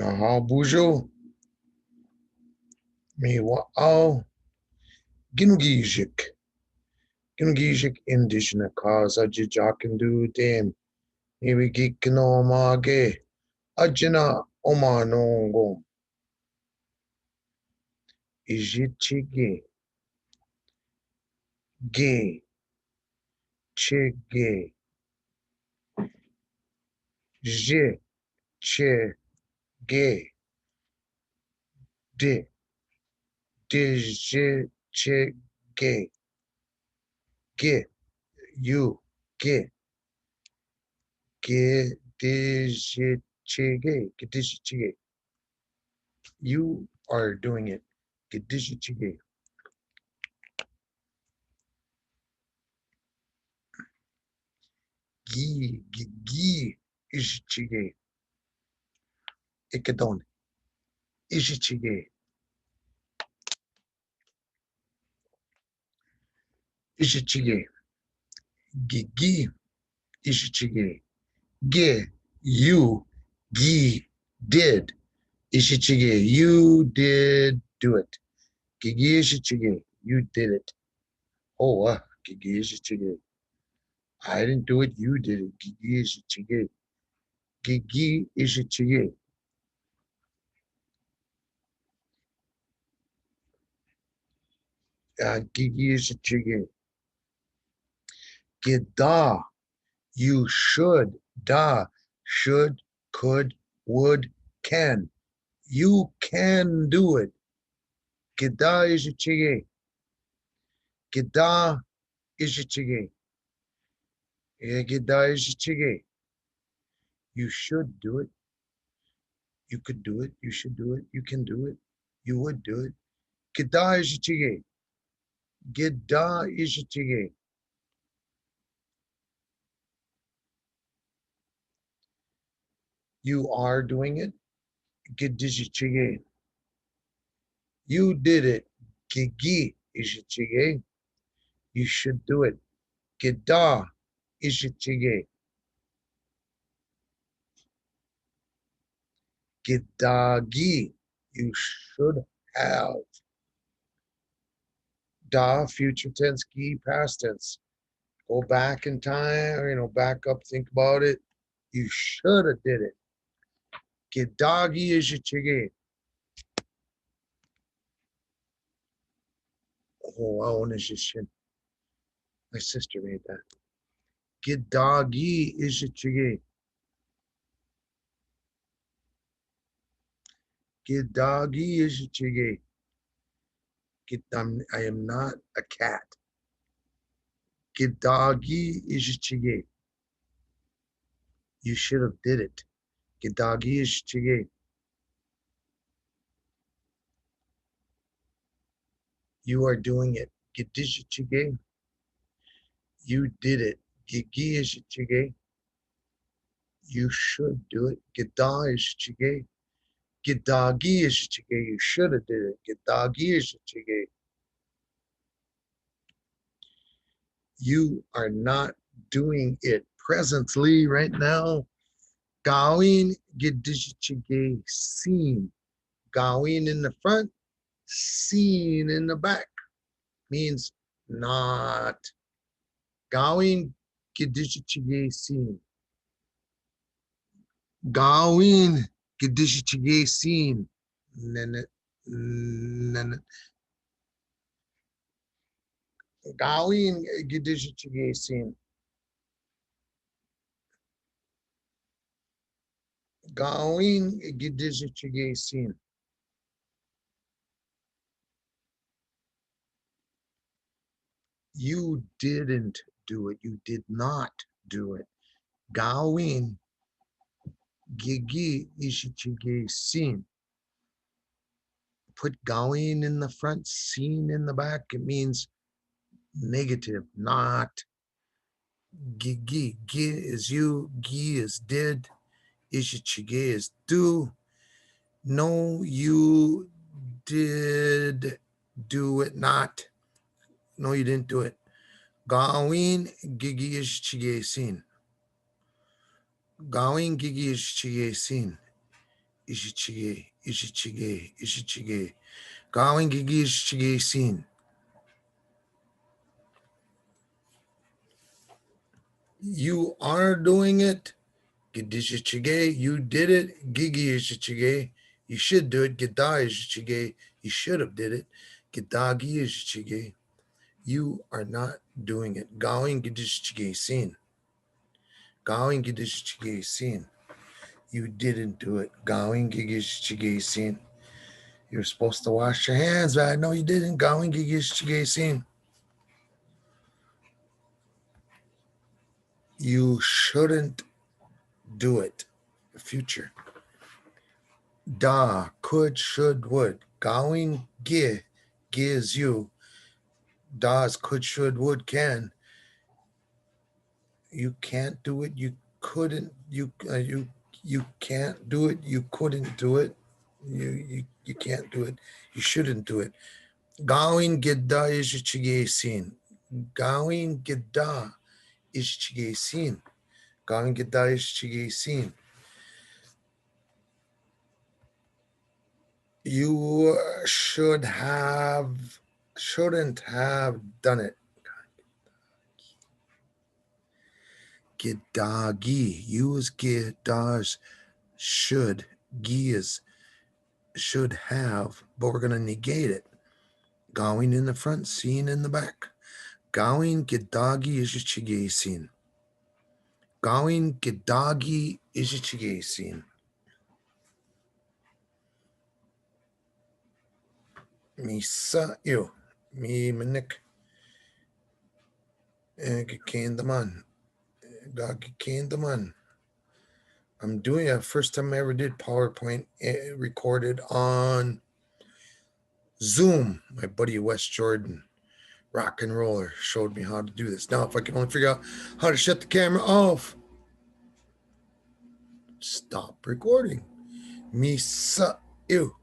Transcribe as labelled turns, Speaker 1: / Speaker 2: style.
Speaker 1: Aha, bujo. Me wa au. Ginugijik. Ginugijik indishna cause ajijakandu dem. Maybe gikno mage. Ajina omanongo. Izhichige. Ge. Chige. Je. Che. Ge. De. De. Je. Che. Ge. Ge. You. Ge. Gedishichige. Gedishichige. You are doing it. Gedishichige. Gi. Ishichige. Ikadon. Ishichige. Ishichige. Gi. Ishichige. Ge. You. Gi. Did. Ishichige. You did do it. Gigi Ishichige. You did it. Oh, Gigi Ishichige. I didn't do it. You did it. Gigi Ishichige. Gigi Ishichige. Gigi Ishichige. Gida. You should. Da. Should. Could. Would. Can. You can do it. Gida Ishichige. Gida Ishichige. Gida Ishichige. You should do it. You could do it. You should do it. You can do it. You would do it. Gida Ishichige. Gida Ishichige. You are doing it. Gidishichige. You did it. Gigi Ishichige. You should do it. Gida Ishichige. Gidagi. You should have. Da, future tense, gi, past tense. Go back in time, back up, think about it. You should have did it. Gidagi Ishichige. Oh, I want to shit. My sister made that. Gidagi Ishichige. Gidagi Ishichige. I am not a cat. Gidagi Ishichige. You should have did it. Gidagi Ishichige. You are doing it. Gidishichige. You did it. Gigi Ishichige. You should do it. Gida Ishichige. Gidagi Ishichige. You should have did it. Gidagi Ishichige. You are not doing it presently right now. Gawin Gidishichige. Seen. Gawin in the front. Seen in the back. Means not. Gawin Gidishichige seen. Gawin Gidishichige seen. Gawin Gidishichige seen. Gawin Gidishichige seen. You didn't do it. You did not do it. Gawin Gigi Ishichige seen. Put Gawin in the front, seen in the back. It means negative, not. Gigi. Gi is you. Gi is did. Ishichige is do. No, you did do it not. No, you didn't do it. Gawin Gigi Ishichige sin. Gawin Gigi Ishichige sin. Izhichige. Going gigi izhichige sin. You are doing it. Gidishichige, you did it. Gigi izhichige, you should do it. Gida izhichige, you should have did it. Gidagi izhichige, you are not doing it. Going gidishichige sin. Going gidishichige sin. You didn't do it. Going gidishichige sin. You're supposed to wash your hands, but no, you didn't. Going gidishichige sin. You shouldn't do it. Future. Da, could, should, would. Going, gives you. Does, could, should, would, can. You can't do it. You couldn't. You can't do it. You couldn't do it. You can't do it. You shouldn't do it. Going gida izhichigesin. Going gida izhichigesin. Going gida izhichigesin. You shouldn't have done it. Gidagi. Use gidas should. Gias should have, but we're going to negate it. Going in the front, seen in the back. Going gidagi izhichigesin. Going gidagi izhichigesin. Misa you. Me manik. Kendaman. Dog Kendaman. I'm doing it. First time I ever did PowerPoint recorded on Zoom. My buddy Wes Jourdain, rock and roller, showed me how to do this. Now, if I can only figure out how to shut the camera off, stop recording. Misa you.